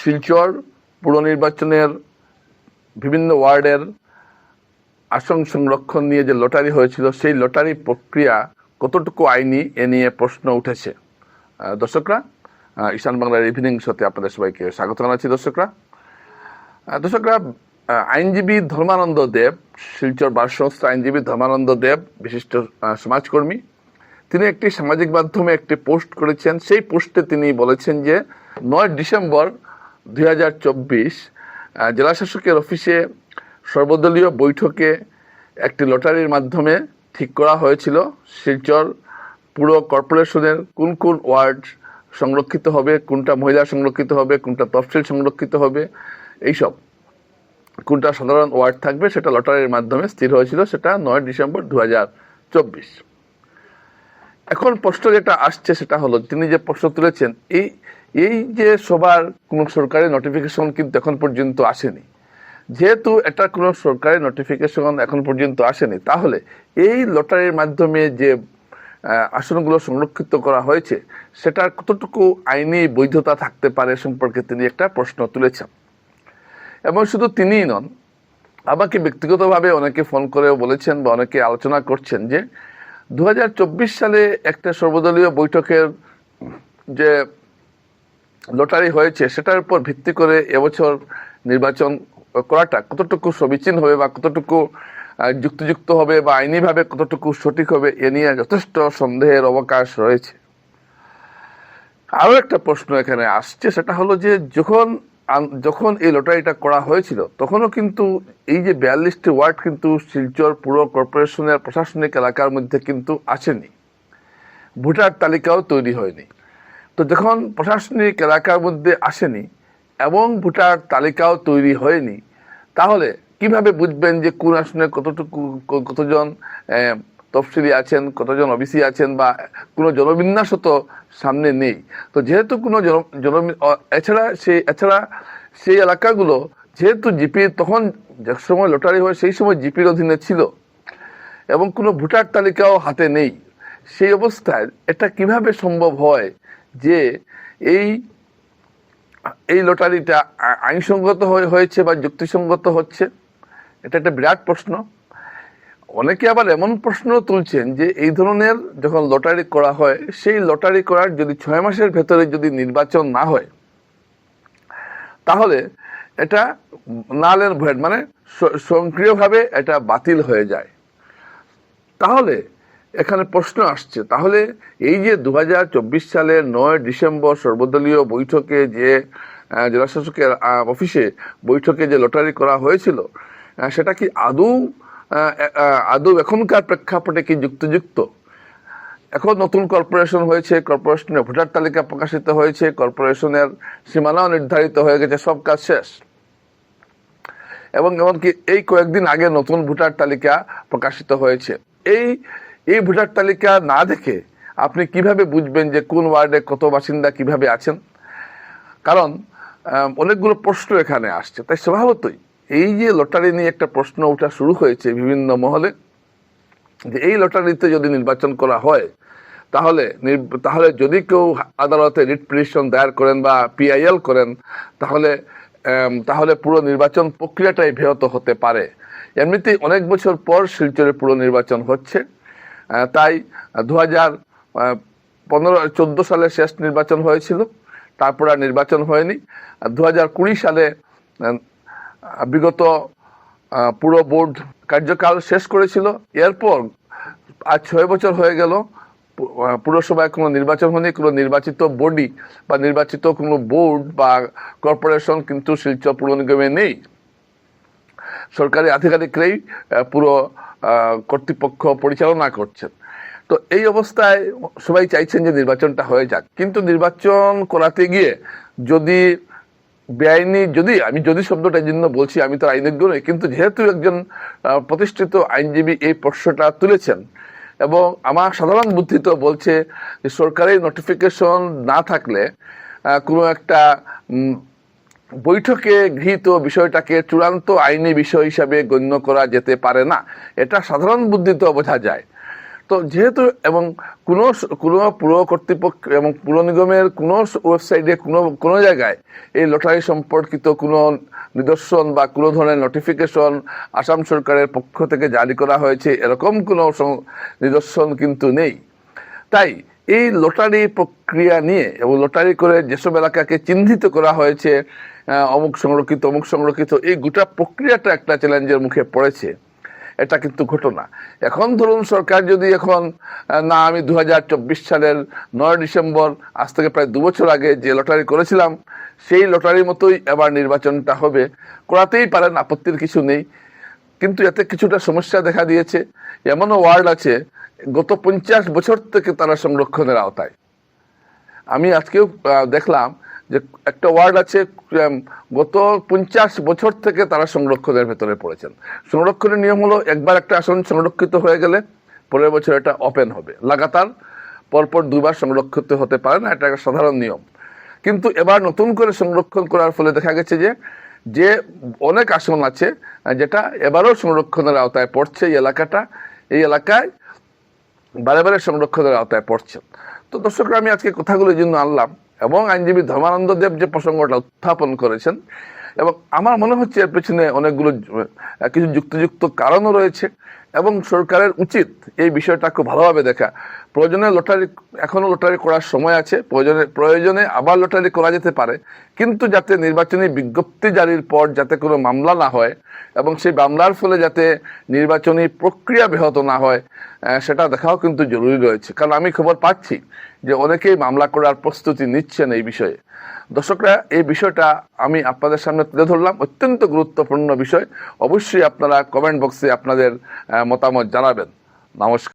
শিলচর পুর নির্বাচনের বিভিন্ন ওয়ার্ডের আসন সংরক্ষণ নিয়ে যে লটারি হয়েছিল সেই লটারি প্রক্রিয়া কতটুকু আইনি এ নিয়ে প্রশ্ন উঠেছে। দর্শকরা, ঈশান বাংলার ইভিনিং শোতে আপনাদের সবাইকে স্বাগত জানাচ্ছি। দর্শকরা, আইনজীবী ধর্মানন্দ দেব, শিলচর বার সংস্থা আইনজীবী ধর্মানন্দ দেব বিশিষ্ট সমাজকর্মী, তিনি একটি সামাজিক মাধ্যমে একটি পোস্ট করেছেন। সেই পোস্টে তিনি বলেছেন যে 9 ডিসেম্বর 2024 জেলা শাসকের অফিসে সর্বদলীয় বৈঠকে একটি লটারির মাধ্যমে ঠিক করা হয়েছিল শিলচর পুর কর্পোরেশনের কোন কোন ওয়ার্ড সংরক্ষিত হবে, কোনটা মহিলা সংরক্ষিত হবে, কোনটা তফসিল সংরক্ষিত হবে, এইসব কোনটা সাধারণ ওয়ার্ড থাকবে সেটা লটারির মাধ্যমে স্থির হয়েছিল। সেটা 9 ডিসেম্বর 2024। এখন প্রশ্ন যেটা আসছে সেটা হলো, তিনি যে প্রশ্ন তুলেছেন, এই যে সবার কোনো সরকারি নোটিফিকেশন কিন্তু এখন পর্যন্ত আসেনি। যেহেতু এটা কোনো সরকারি নোটিফিকেশন এখন পর্যন্ত আসেনি, তাহলে এই লটারির মাধ্যমে যে আসনগুলো সংরক্ষিত করা হয়েছে সেটার কতটুকু আইনি বৈধতা থাকতে পারে সম্পর্কে তিনি একটা প্রশ্ন তুলেছেন। এবং শুধু তিনিই নন, আমাকে ব্যক্তিগতভাবে অনেকে ফোন করেও বলেছেন বা অনেকে আলোচনা করছেন যে 2024 সালে একটা সর্বদলীয় বৈঠকের যে লটারি হয়েছে সেটার উপর ভিত্তি করে এবছর নির্বাচন করাটা কতটুকু সমীচীন হবে বা কতটুকু যুক্তিযুক্ত হবে বা আইনিভাবে কতটুকু সঠিক হবে এ নিয়ে যথেষ্ট সন্দেহের অবকাশ রয়েছে। আরও একটা প্রশ্ন এখানে আসছে, সেটা হলো যে যখন এই লটারিটা করা হয়েছিল তখনও কিন্তু এই যে 42টি ওয়ার্ড কিন্তু শিলচর পুর কর্পোরেশনের প্রশাসনিক এলাকার মধ্যে কিন্তু আসেনি, ভোটার তালিকাও তৈরি হয়নি। তো যখন প্রশাসনিক এলাকার মধ্যে আসেনি এবং ভোটার তালিকাও তৈরি হয়নি, তাহলে কিভাবে বুঝবেন যে কোন আসনে কতজন তফসিলি আছেন, কতজন ওবিসি আছেন, বা কোনো জনবিন্যাস তো সামনে নেই। তো যেহেতু কোনো এছাড়া সেই এলাকাগুলো যেহেতু জিপি তখন যে সময় লটারি হয় সেই সময় জিপির অধীনে ছিল এবং কোনো ভোটার তালিকাও হাতে নেই, সেই অবস্থায় এটা কিভাবে সম্ভব হয় যে এই লটারিটা আইনসঙ্গত হয়েছে বা যুক্তিসঙ্গত হচ্ছে? এটা একটা বিরাট প্রশ্ন। অনেকে আবার এমন প্রশ্ন তুলছেন যে এই ধরনের যখন লটারি করা হয়, সেই লটারি করার যদি 6 মাসের ভেতরে যদি নির্বাচন না হয়, তাহলে এটা নাল এন্ড ভয়েড, মানে সক্রিয়ভাবে এটা বাতিল হয়ে যায়। তাহলে এখানে প্রশ্ন আসছে, তাহলে এই যে 2024 সালের 9 ডিসেম্বর সর্বদলীয় বৈঠকে যে জেলা শাসকের অফিসে বৈঠকে যে লটারি করা হয়েছিল, সেটা কি আদৌ এখনকার প্রেক্ষাপটে কি যুক্তিযুক্ত? এখন নতুন কর্পোরেশন হয়েছে, কর্পোরেশনের ভোটার তালিকা প্রকাশিত হয়েছে, কর্পোরেশনের সীমানাও নির্ধারিত হয়ে গেছে, সব কাজ শেষ, এবং এমনকি এই কয়েকদিন আগে নতুন ভোটার তালিকা প্রকাশিত হয়েছে। এই ভোটার তালিকা না দেখে আপনি কিভাবে বুঝবেন যে কোন ওয়ার্ডে কত বাসিন্দা কিভাবে আছেন? কারণ অনেকগুলো প্রশ্ন এখানে আসছে। তাই স্বভাবতই এই যে লটারি নিয়ে একটা প্রশ্ন ওঠা শুরু হয়েছে বিভিন্ন মহলে, যে এই লটারিতে যদি নির্বাচন করা হয় তাহলে যদি কেউ আদালতে রিট পিটিশন দায়ের করেন বা পিআইএল করেন, তাহলে পুরো নির্বাচন প্রক্রিয়াটাই ব্যাহত হতে পারে। এমনিতেই অনেক বছর পর শিলচরে পুরো নির্বাচন হচ্ছে, তাই 2014 সালে শেষ নির্বাচন হয়েছিল, তারপর আর নির্বাচন হয়নি। 2020 সালে বিগত পুরো বোর্ড কার্যকাল শেষ করেছিল। এরপর আজ 6 বছর হয়ে গেল পুরসভায় কোনো নির্বাচন হয়নি, কোনো নির্বাচিত বডি বা নির্বাচিত কোনো বোর্ড বা কর্পোরেশন কিন্তু শিলচর পুর নিগমে নেই। সরকারি আধিকারিকরাই পুরো কর্তৃপক্ষ পরিচালনা করছেন। তো এই অবস্থায় সবাই চাইছেন যে নির্বাচনটা হয়ে যাক, কিন্তু নির্বাচন করাতে গিয়ে যদি বেআইনি, যদি শব্দটা এই জন্য বলছি, আমি তো আইনজ্ঞ নই, কিন্তু যেহেতু একজন প্রতিষ্ঠিত আইনজীবী এই প্রশ্নটা তুলেছেন, এবং আমার সাধারণ বুদ্ধি তো বলছে যে সরকারি নোটিফিকেশন না থাকলে কোনো একটা বৈঠকে গৃহীত বিষয়টাকে চূড়ান্ত আইনি বিষয় হিসাবে গণ্য করা যেতে পারে না। এটা সাধারণ বুদ্ধিতে বোঝা যায়। তো যেহেতু এবং কোনো কোনো পুর কর্তৃপক্ষ এবং পুর নিগমের কোনো ওয়েবসাইটে কোনো জায়গায় এই লটারি সম্পর্কিত কোনো নিদর্শন বা কোনো ধরনের নোটিফিকেশন আসাম সরকারের পক্ষ থেকে জারি করা হয়েছে এরকম কোনো নিদর্শন কিন্তু নেই। তাই এই লটারি প্রক্রিয়া নিয়ে এবং লটারি করে যেসব এলাকাকে চিহ্নিত করা হয়েছে অমুক সংরক্ষিত এই গোটা প্রক্রিয়াটা একটা চ্যালেঞ্জের মুখে পড়েছে। এটা কিন্তু ঘটনা। এখন ধরুন সরকার যদি এখন না আমি 2024 সালের 9 ডিসেম্বর আজ থেকে প্রায় 2 বছর আগে যে লটারি করেছিলাম সেই লটারির মতোই এবার নির্বাচনটা হবে, করাতেই পারেন, আপত্তির কিছু নেই। কিন্তু এতে কিছুটা সমস্যা দেখা দিয়েছে। এমনও ওয়ার্ড আছে গত 50 বছর থেকে তারা সংরক্ষণের আওতায়। আমি আজকেও দেখলাম যে একটা ওয়ার্ড আছে গত 50 বছর থেকে তারা সংরক্ষণের ভেতরে পড়েছেন। সংরক্ষণের নিয়ম হলো একবার একটা আসন সংরক্ষিত হয়ে গেলে পরের বছর এটা ওপেন হবে, লাগাতার পরপর 2 বার সংরক্ষিত হতে পারে না, এটা একটা সাধারণ নিয়ম। কিন্তু এবার নতুন করে সংরক্ষণ করার ফলে দেখা গেছে যে অনেক আসন আছে যেটা এবারও সংরক্ষণের আওতায় পড়ছে। এই এলাকায় বারে বারে সংরক্ষণের আওতায় পড়ছেন। তো দর্শকরা, আমি আজকে কথাগুলো এই জন্য আনলাম এবং আইনজীবী ধর্মানন্দ দেব যে প্রসঙ্গটা উত্থাপন করেছেন এবং আমার মনে হচ্ছে এর পেছনে অনেকগুলো কিছু যুক্তিযুক্ত কারণও রয়েছে এবং সরকারের উচিত এই বিষয়টা খুব ভালোভাবে দেখা। প্রয়োজনে এখনো লটারি করার সময় আছে, প্রয়োজনে আবার লটারি করা যেতে পারে, কিন্তু যাতে নির্বাচনী বিজ্ঞপ্তি জারির পর যাতে কোনো মামলা না হয় এবং সেই মামলার ফলে যাতে নির্বাচনী প্রক্রিয়া ব্যাহত না হয় সেটা দেখাও কিন্তু জরুরি রয়েছে। কারণ আমি খবর পাচ্ছি যে অনেকেই মামলা করার প্রস্তুতি নিচ্ছেন এই বিষয়ে। দর্শকরা, এই বিষয়টা আমি আপনাদের সামনে তুলে ধরলাম, অত্যন্ত গুরুত্বপূর্ণ বিষয়। অবশ্যই আপনারা কমেন্ট বক্সে আপনাদের মতামত জানাবেন। নমস্কার।